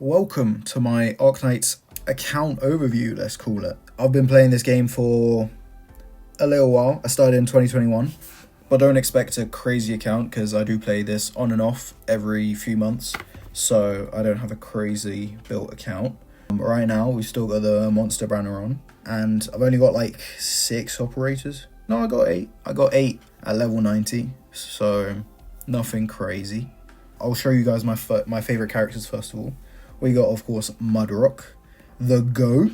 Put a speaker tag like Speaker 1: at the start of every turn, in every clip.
Speaker 1: Welcome to my Arknights account overview, let's call it. I've been playing this game for a little while. I started in 2021, but don't expect a crazy account because I do play this on and off every few months, so I don't have a crazy built account. Right now, we've still got the monster banner on, and I've only got like 6 operators. No, I got 8. I got 8 at level 90, so nothing crazy. I'll show you guys my favorite characters first of all. We got, of course, Mudrock, the Go.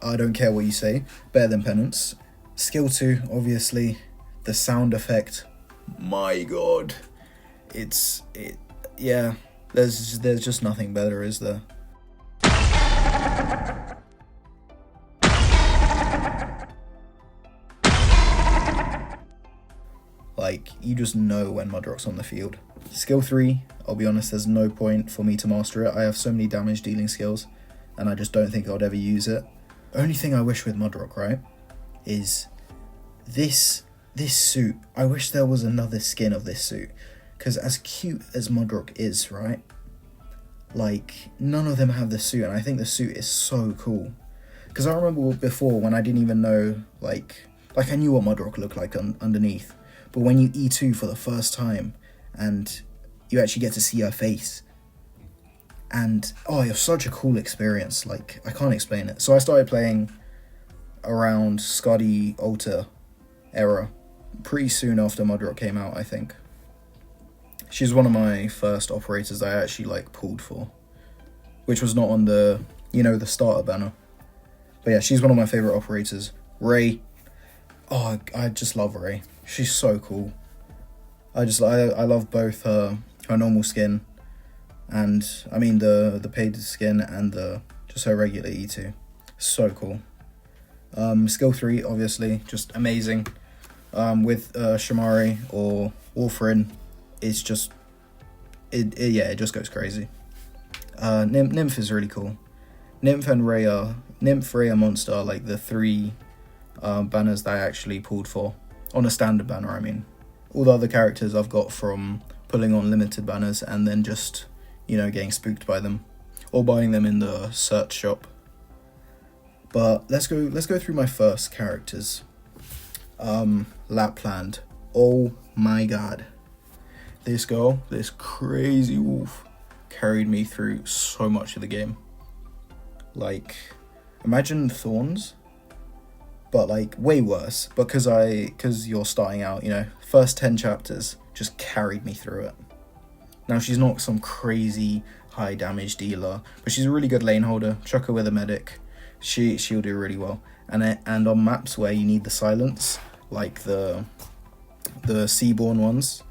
Speaker 1: I don't care what you say. Better than Penance. Skill 2, obviously. The sound effect. My God. Yeah. There's just nothing better, is there? Like, you just know when Mudrock's on the field. Skill 3, I'll be honest, there's no point for me to master it. I have so many damage dealing skills, and I just don't think I'd ever use it. Only thing I wish with Mudrock, right, is this suit. I wish there was another skin of this suit, because as cute as Mudrock is, right, like, none of them have the suit, and I think the suit is so cool. Because I remember before when I didn't even know, like I knew what Mudrock looked like underneath. But when you E2 for the first time and you actually get to see her face, and oh, it's such a cool experience. Like, I can't explain it. So I started playing around Scotty Alter era pretty soon after Mudrock came out, I think. She's one of my first operators I actually like pulled for, which was not on the, the starter banner. But yeah, she's one of my favorite operators. Ray. Oh, I just love Ray. She's so cool. I love both her normal skin, and I mean the paid skin, and just her regular E2. So cool. Skill 3, obviously, just amazing. With Shamari or Warfarin, it's just it just goes crazy. Nymph is really cool. Nymph, Rhea, Monster are like the 3 banners that I actually pulled for. On a standard banner, I mean. All the other characters I've got from pulling on limited banners and then just, getting spooked by them. Or buying them in the search shop. But let's go through my first characters. Lapland. Oh my God. This girl, this crazy wolf, carried me through so much of the game. Like, imagine Thorns, but like way worse, because you're starting out, first 10 chapters just carried me through it. Now, she's not some crazy high damage dealer, but she's a really good lane holder. Chuck her with a medic, she'll do really well. And on maps where you need the silence, like the Seaborn ones,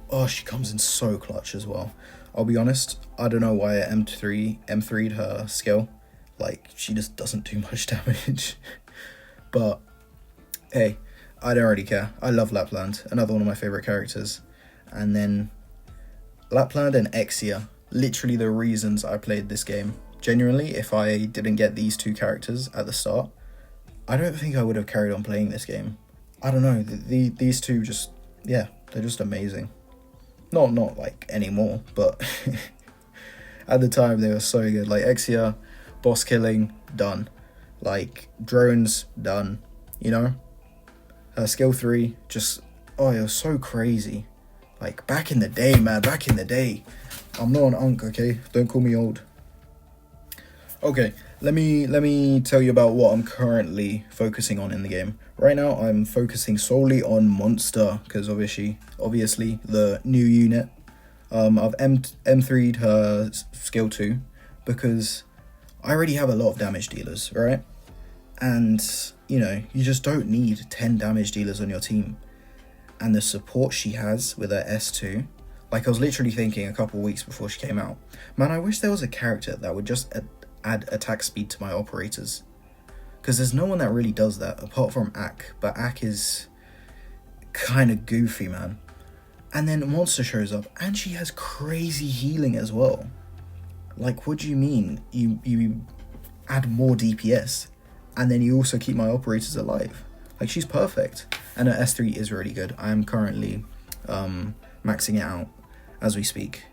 Speaker 1: oh, she comes in so clutch as well. I'll be honest, I don't know why I M3'd her skill. Like, she just doesn't do much damage. But hey, I don't really care. I love Lapland, another one of my favorite characters. And then Lapland and Exia, literally the reasons I played this game. Genuinely, if I didn't get these 2 characters at the start, I don't think I would have carried on playing this game. I don't know, these 2 just, yeah, they're just amazing. Not like anymore, but at the time they were so good. Like Exia, boss killing, done. Like, drones, done, Her skill 3, just, oh, it was so crazy. Like, back in the day, man, back in the day. I'm not an unk, okay? Don't call me old. Okay, let me tell you about what I'm currently focusing on in the game. Right now, I'm focusing solely on Monster, because obviously, the new unit. I've M3'd her skill 2, because I already have a lot of damage dealers, right? And, you just don't need 10 damage dealers on your team. And the support she has with her S2, like, I was literally thinking a couple weeks before she came out, man, I wish there was a character that would just add attack speed to my operators. Because there's no one that really does that, apart from Ak, but Ak is kind of goofy, man. And then Monster shows up, and she has crazy healing as well. Like, what do you mean? You add more DPS, and then you also keep my operators alive. Like, she's perfect. And her S3 is really good. I am currently maxing it out as we speak.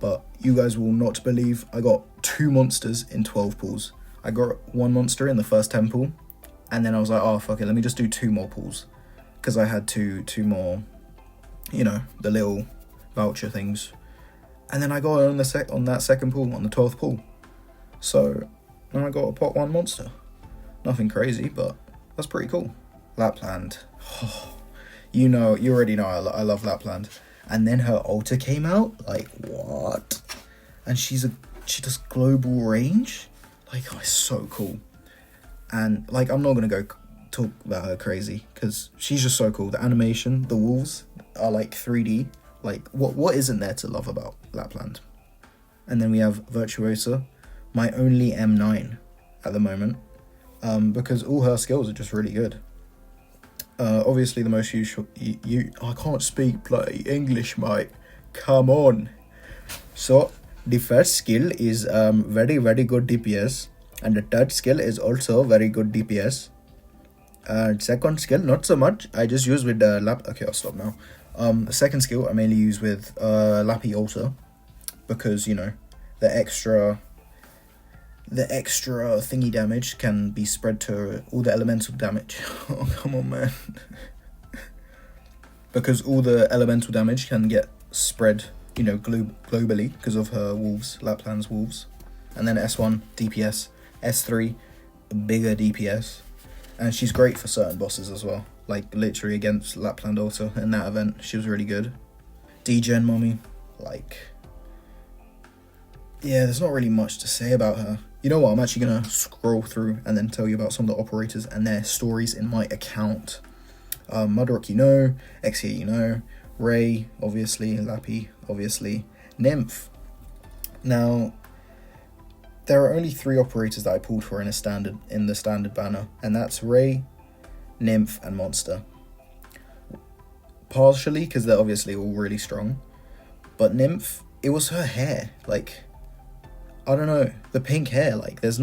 Speaker 1: but you guys will not believe I got 2 monsters in 12 pulls. I got 1 monster in the first 10 pull, and then I was like, oh fuck it, let me just do 2 more pulls, because I had two more, you know, the little voucher things, and then I got it on that second pull, on the 12th pull. So now I got a pot 1 monster. Nothing crazy, but that's pretty cool. Lapland. Oh, you already know I love Lapland. And then her altar came out, like, what? And she does global range? Like, oh, it's so cool. And, like, I'm not gonna go talk about her crazy, because she's just so cool. The animation, the wolves are, like, 3D. Like, what isn't there to love about Lapland? And then we have Virtuosa, my only M9 at the moment, because all her skills are just really good. Obviously the most usual, I can't speak bloody English, mate, come on. So the first skill is very good DPS, and the third skill is also very good DPS. Second skill not so much, I just use with the okay, I'll stop now. The second skill I mainly use with Lappy Altar, because, you know, the extra thingy damage can be spread to all the elemental damage. Oh, come on, man. Because all the elemental damage can get spread, you know, globally because of her wolves, Lapland's wolves. And then S1, DPS. S3, bigger DPS. And she's great for certain bosses as well. Like, literally against Lapland also in that event. She was really good. D-Gen Mommy, like... yeah, there's not really much to say about her. You know what, I'm actually going to scroll through and then tell you about some of the operators and their stories in my account. Mudrock, you know. Exia, you know. Ray, obviously. Lappy, obviously. Nymph. Now, there are only 3 operators that I pulled for in the standard banner, and that's Ray, Nymph, and Monster. Partially, because they're obviously all really strong. But Nymph, it was her hair, like... I don't know, the pink hair, like, there's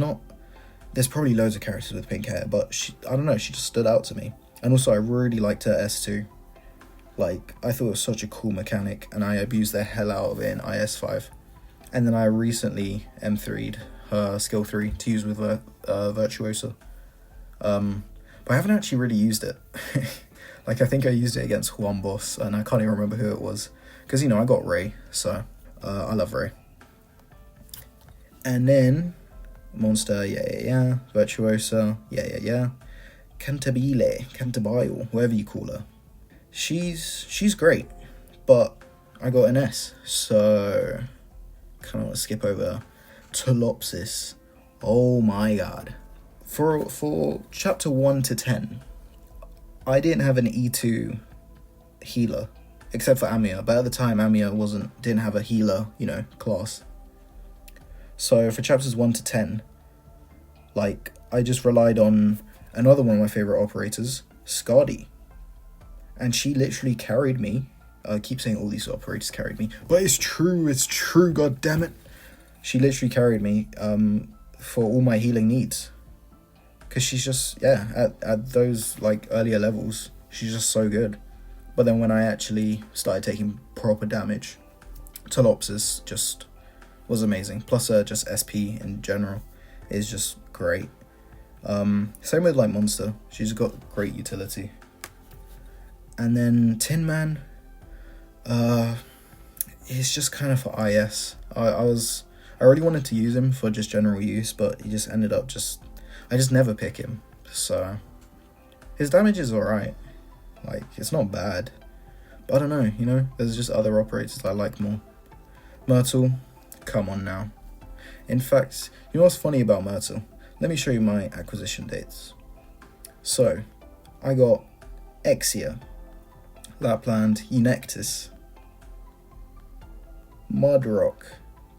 Speaker 1: probably loads of characters with pink hair, but I don't know, she just stood out to me. And also, I really liked her S2. Like, I thought it was such a cool mechanic, and I abused the hell out of it in IS5. And then I recently M3'd her skill 3 to use with Virtuosa. But I haven't actually really used it. Like, I think I used it against one boss, and I can't even remember who it was. Because, you know, I got Ray, so I love Ray. And then, Monster, yeah. Virtuosa, yeah. Cantabile, whatever you call her. She's great, but I got an S, so kind of want to skip over Tolopsis. Oh my god. For chapter 1 to 10, I didn't have an E2 healer, except for Amia, but at the time Amia didn't have a healer, you know, class. So for chapters 1 to 10, like, I just relied on another one of my favourite operators, Skadi. And she literally carried me. I keep saying all these operators carried me, but it's true, god damn it. She literally carried me for all my healing needs. Because she's just, yeah, at those, like, earlier levels, she's just so good. But then when I actually started taking proper damage, Tolopsis just... was amazing. Plus just SP in general is just great. Same with like Monster, she's got great utility. And then Tin Man, he's just kind of for IS. I really wanted to use him for just general use, but he just ended up I just never pick him. So his damage is alright, like, it's not bad, but I don't know, you know, there's just other operators I like more. Myrtle, come on now. In fact, you know what's funny about Myrtle? Let me show you my acquisition dates. So, I got Exia, Lapland, Eunectis, Mudrock,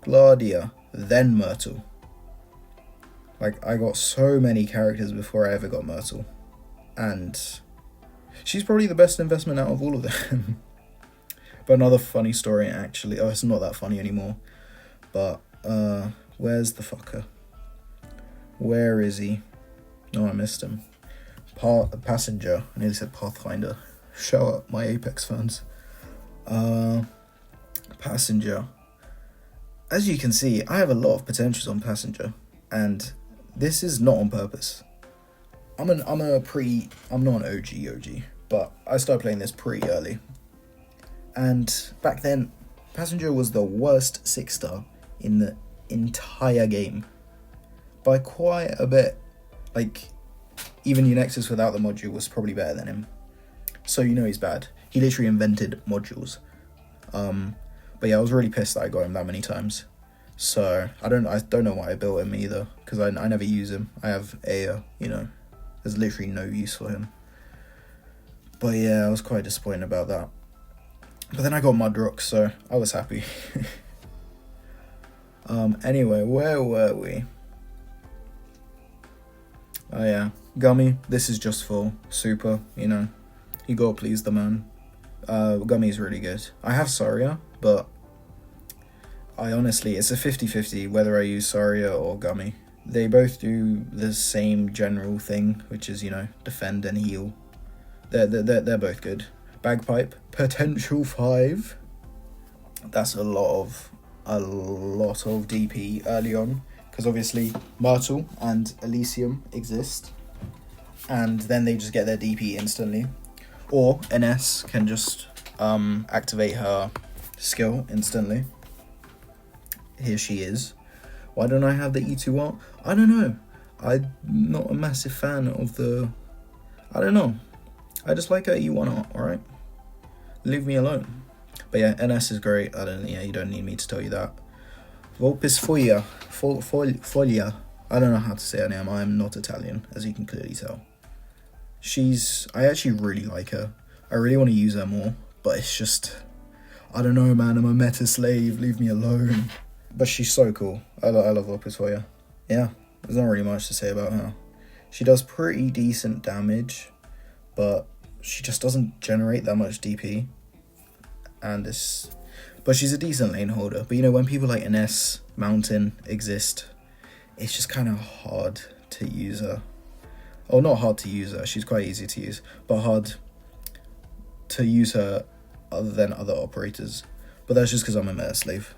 Speaker 1: Gladia, then Myrtle. Like, I got so many characters before I ever got Myrtle. And she's probably the best investment out of all of them. But another funny story, actually. Oh, it's not that funny anymore. But, where's the fucker? Where is he? Oh, I missed him. Passenger. I nearly said Pathfinder. Show up, my Apex fans. Passenger. as you can see, I have a lot of potentials on Passenger, and this is not on purpose. I'm not an OG, but I started playing this pretty early. And back then, Passenger was the worst 6-star in the entire game. By quite a bit. Like, even Unexus without the module was probably better than him. So you know he's bad. He literally invented modules. But yeah, I was really pissed that I got him that many times. So I don't know why I built him either, because I never use him. I have Aya, there's literally no use for him. But yeah, I was quite disappointed about that. But then I got Mudrock, so I was happy. Anyway, where were we? Oh yeah, Gummy, this is just for super, you gotta please the man. Gummy's really good. I have Saria, but I honestly, it's a 50-50 whether I use Saria or Gummy. They both do the same general thing, which is, defend and heal. They're both good. Bagpipe, potential 5. That's a lot of DP early on, because obviously Myrtle and Elysium exist, and then they just get their DP instantly. Or NS can just activate her skill instantly. Here she is. Why don't I have the E2 art? I don't know. I'm not a massive fan of the... I don't know. I just like her E1 art, alright? Leave me alone. But yeah, NS is great. You don't need me to tell you that. Volpis Foglia. I don't know how to say her name. I'm not Italian, as you can clearly tell. I actually really like her. I really want to use her more, but it's just... I don't know, man. I'm a meta slave. Leave me alone. But she's so cool. I love Volpis Foglia. Yeah, there's not really much to say about her. She does pretty decent damage, but she just doesn't generate that much DP. But she's a decent lane holder. But when people like Ines, Mountain exist, it's just kind of hard to use her. Oh, not hard to use her. She's quite easy to use, but hard to use her other than other operators. But that's just because I'm a meta slave.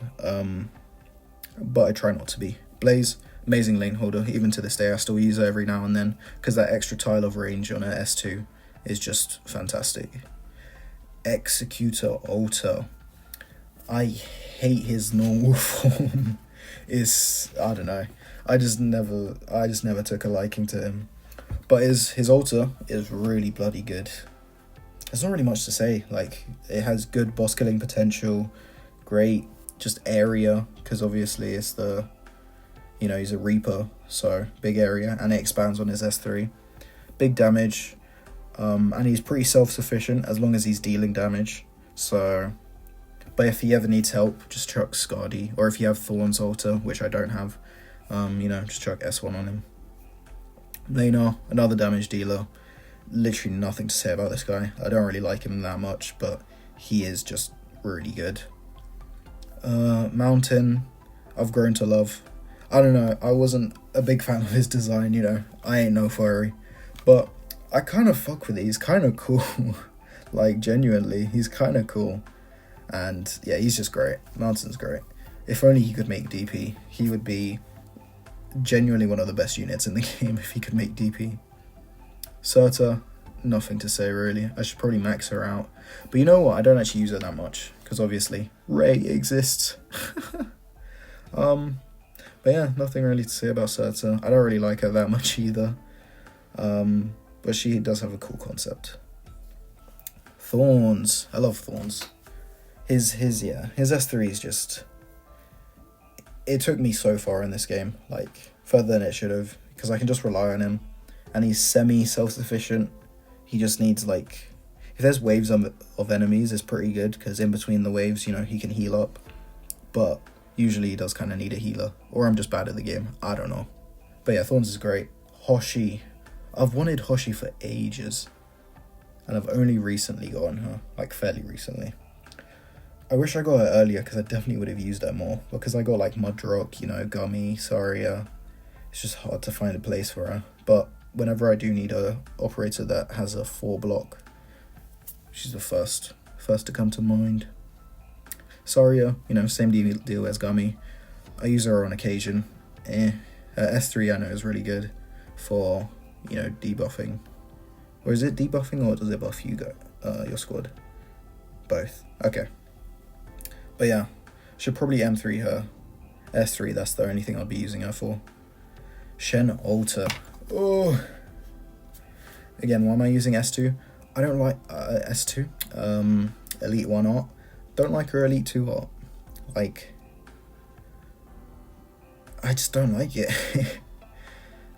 Speaker 1: But I try not to be. Blaze, amazing lane holder. Even to this day, I still use her every now and then, because that extra tile of range on her S2 is just fantastic. Executor Alter. I hate his normal form. I don't know. I just never took a liking to him. But his Alter is really bloody good. There's not really much to say. Like, it has good boss killing potential, great just area, because obviously it's he's a Reaper, so big area, and it expands on his S3. Big damage, and he's pretty self-sufficient as long as he's dealing damage. So, but if he ever needs help, just chuck Scardy, or if you have Thorn's Altar, which I don't have, just chuck S1 on him. Laner, another damage dealer. Literally nothing to say about this guy. I don't really like him that much, but he is just really good. Mountain, I've grown to love. I don't know, I wasn't a big fan of his design, I ain't no furry, but I kind of fuck with it. He's kind of cool. Like, genuinely, he's kind of cool. And yeah, he's just great. Mountain's great. If only he could make DP, he would be genuinely one of the best units in the game if he could make DP. Serta, nothing to say really. I should probably max her out. But you know what? I don't actually use her that much, because obviously Ray exists. But yeah, nothing really to say about Serta. I don't really like her that much either. But she does have a cool concept. Thorns. I love Thorns. His S3 is just... It took me so far in this game, like, further than it should have, because I can just rely on him. And he's semi-self-sufficient. He just needs, like... If there's waves of enemies, it's pretty good, because in between the waves, he can heal up. But usually he does kind of need a healer. Or I'm just bad at the game. I don't know. But yeah, Thorns is great. Hoshi. I've wanted Hoshi for ages. And I've only recently gotten her. Like, fairly recently. I wish I got her earlier, because I definitely would have used her more. Because I got, like, Mudrock, Gummy, Saria. It's just hard to find a place for her. But whenever I do need a operator that has a 4 block, she's the first to come to mind. Saria, same deal as Gummy. I use her on occasion. S3 I know is really good for, you know, debuffing. Or is it debuffing or does it buff you your squad? Both. Okay. But yeah, should probably M3 her. S3, that's the only thing I'll be using her for. Shen Alter. Oh. Again, why am I using S2? I don't like S2. Elite 1 art. Don't like her Elite 2 art. Like, I just don't like it.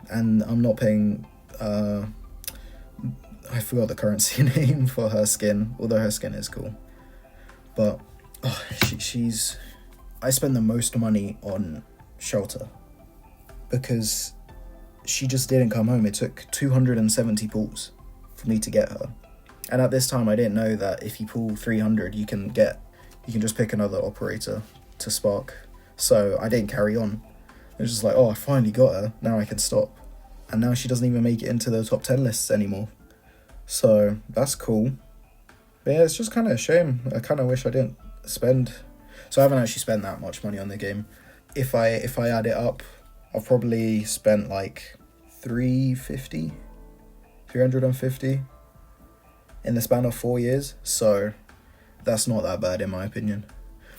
Speaker 1: And I'm not paying, I forgot the currency name for her skin, although her skin is cool. But, oh, she's, I spend the most money on Shelter because she just didn't come home. It took 270 pulls for me to get her. And at this time, I didn't know that if you pull 300, you can just pick another operator to spark. So I didn't carry on. It was just like, oh, I finally got her. Now I can stop. And now she doesn't even make it into the top 10 lists anymore. So that's cool. But yeah, it's just kind of a shame. I kind of wish I didn't spend. So I haven't actually spent that much money on the game. If I add it up, I've probably spent like 350 in the span of 4 years. So that's not that bad in my opinion.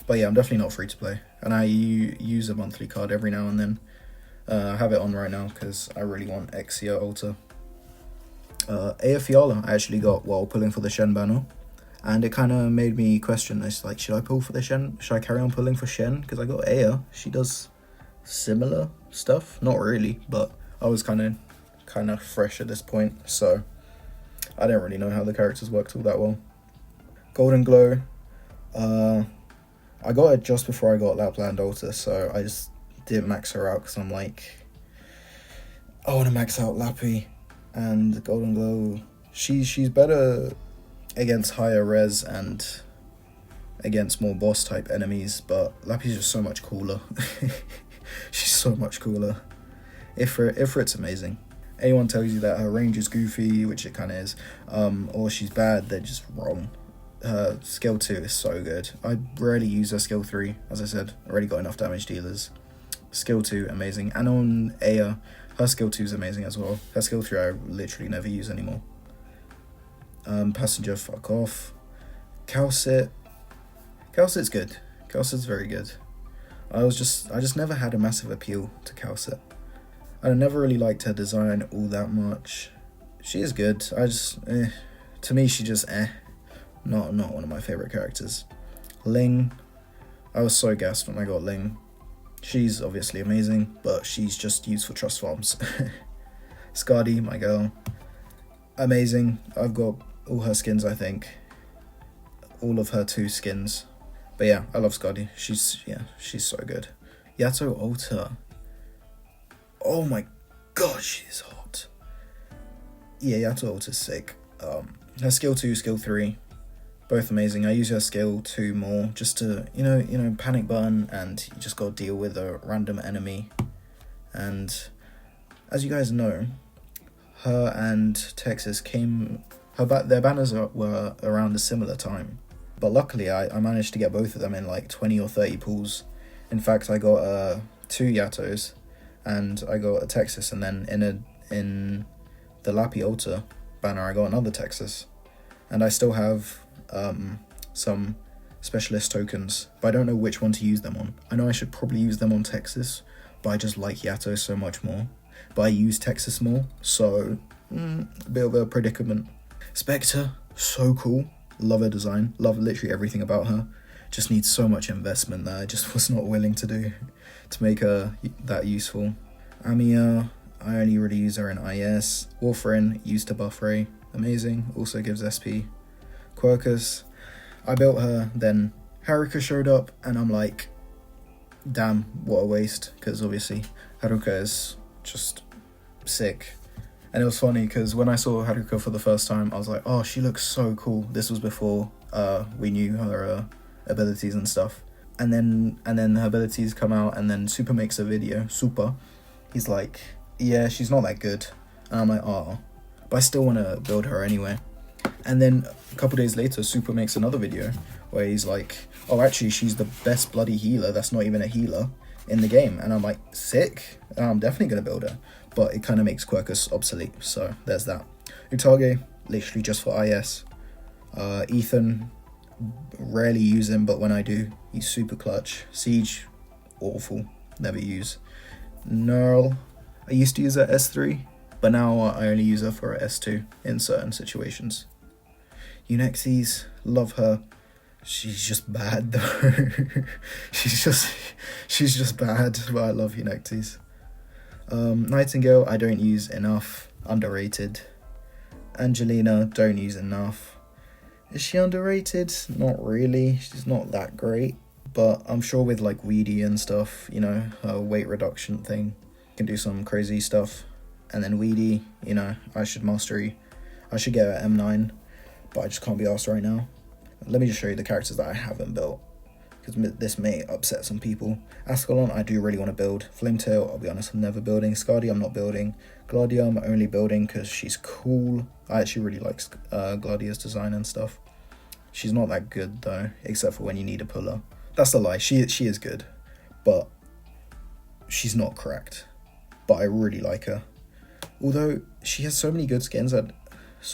Speaker 1: But yeah, I'm definitely not free to play. And I use a monthly card every now and then. I have it on right now because I really want Exia Alter. Aya Fiala I actually got while pulling for the Shen banner. And it kind of made me question this, like, should I pull for the Shen? Should I carry on pulling for Shen? Because I got Aya. She does similar stuff. Not really, but I was kind of fresh at this point. So I didn't really know how the characters worked all that well. Golden Glow. I got it just before I got Lapland Alter, so I just didn't max her out because I'm like, I want to max out Lappy and Golden Glow. She's better against higher res and against more boss type enemies, but Lappy's just so much cooler. She's so much cooler. Ifrit's amazing. Anyone tells you that her range is goofy, which it kind of is, or she's bad, they're just wrong. Her skill 2 is so good. I rarely use her skill 3, as I said. I already got enough damage dealers. Skill 2, amazing. And on Aya, her skill 2 is amazing as well. Her skill 3 I literally never use anymore. Passenger, fuck off. Calcit. Calcit's good. Calcit's very good. I just never had a massive appeal to Calcit. I never really liked her design all that much. She is good. To me, she just Not one of my favourite characters. Ling. I was so gassed when I got Ling. She's obviously amazing, but she's just used for trust farms. Skadi, my girl. Amazing. I've got all her skins, I think. All of her 2 skins. But yeah, I love Skadi. She's so good. Yato Alter. Oh my god, she's hot. Yeah, Yato Alter's sick. Her skill 2, skill 3. Both amazing. I use her skill 2 more just to, you know, panic button, and you just got to deal with a random enemy. And as you guys know, her and Texas their banners were around a similar time. But luckily, I managed to get both of them in like 20 or 30 pulls. In fact, I got 2 Yatos, and I got a Texas, and then in the Lappy Alter banner, I got another Texas. And I still have some specialist tokens, but I don't know which one to use them on. I know I should probably use them on Texas, but I just like Yato so much more. But I use Texas more, so a bit of a predicament. Spectre, so cool. Love her design. Love literally everything about her. Just needs so much investment that I just was not willing to do to make her that useful. Amiya, I only really use her in IS. Warfarin, used to buff Ray. Amazing. Also gives SP. Quirkus, I built her, then Haruka showed up, and I'm like, damn, what a waste, because obviously Haruka is just sick. And it was funny because when I saw Haruka for the first time, I was like, oh, she looks so cool. This was before we knew her abilities and stuff. And then her abilities come out, and then Super makes a video. Super, he's like, yeah, she's not that good. And I'm like, oh, but I still want to build her anyway. And then a couple days later, Super makes another video where he's like, oh, actually, she's the best bloody healer. That's not even a healer. in the game. And I'm like, sick. I'm definitely going to build her. But it kind of makes Quercus obsolete. So there's that. Utage, literally just for IS. Ethan, rarely use him, but when I do, he's super clutch. Siege, awful. Never use. Nerl, I used to use her S3, but now I only use her for a S2 in certain situations. Unexes, love her. She's just bad though. she's just bad, but I love Unexes. Nightingale, I don't use enough. Underrated. Angelina, don't use enough. Is she underrated? Not really. She's not that great. But I'm sure with like Weedy and stuff, you know, her weight reduction thing, can do some crazy stuff. And then Weedy, you know, I should get her M9, but I just can't be asked right now. Let me just show you the characters that I haven't built, because this may upset some people. Ascalon, I do really want to build. Flametail, I'll be honest, I'm never building. Skadi, I'm not building. Gladia, I'm only building because she's cool. I actually really like Gladia's design and stuff. She's not that good though, except for when you need a puller. That's a lie, she is good, but she's not cracked. But I really like her. Although she has so many good skins, there's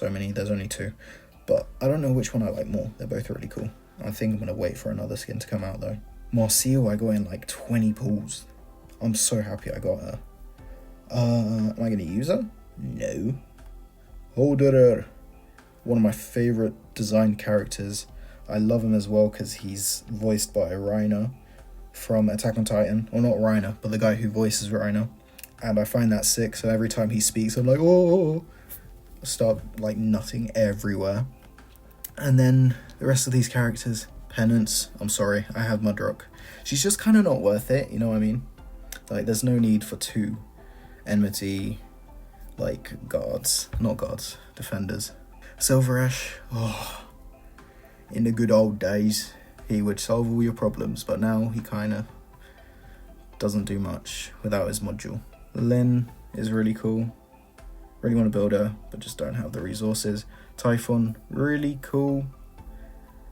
Speaker 1: only 2. But I don't know which one I like more. They're both really cool. I think I'm going to wait for another skin to come out though. Marcel, I got in like 20 pulls. I'm so happy I got her. Am I going to use her? No. Holderer, one of my favourite design characters. I love him as well because he's voiced by Reiner from Attack on Titan. Or not Reiner, but the guy who voices Reiner. And I find that sick, so every time he speaks, I'm like, oh, I start like nutting everywhere. And then the rest of these characters, Penance, I'm sorry, I have Mudrock. She's just kind of not worth it, you know what I mean? Like, there's no need for 2 Enmity, like, defenders. Silver Ash, in the good old days, he would solve all your problems, but now he kind of doesn't do much without his module. Lynn is really cool. Really want to build her, but just don't have the resources. Typhon, really cool.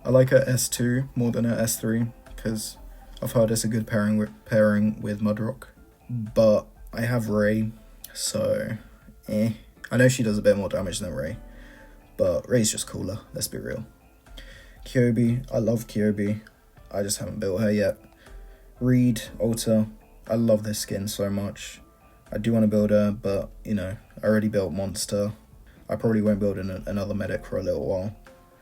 Speaker 1: I like her S2 more than her S3 because I've heard it's a good pairing with Mudrock. But I have Ray, so I know she does a bit more damage than Ray, but Ray's just cooler, let's be real. Kyobi, I love Kyobi. I just haven't built her yet. Reed, Alta, I love this skin so much. I do want to build her, but, you know, I already built Monster. I probably won't build another medic for a little while.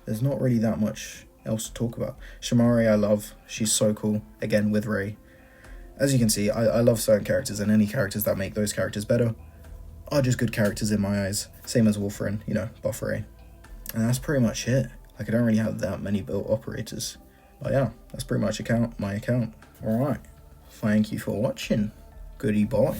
Speaker 1: There's not really that much else to talk about. Shamari I love. She's so cool. Again, with Ray. As you can see, I love certain characters, and any characters that make those characters better are just good characters in my eyes. Same as Wolferin, you know, buff Ray. And that's pretty much it. Like, I don't really have that many built operators. But yeah, that's pretty much my account. Alright. Thank you for watching. Goodie boy.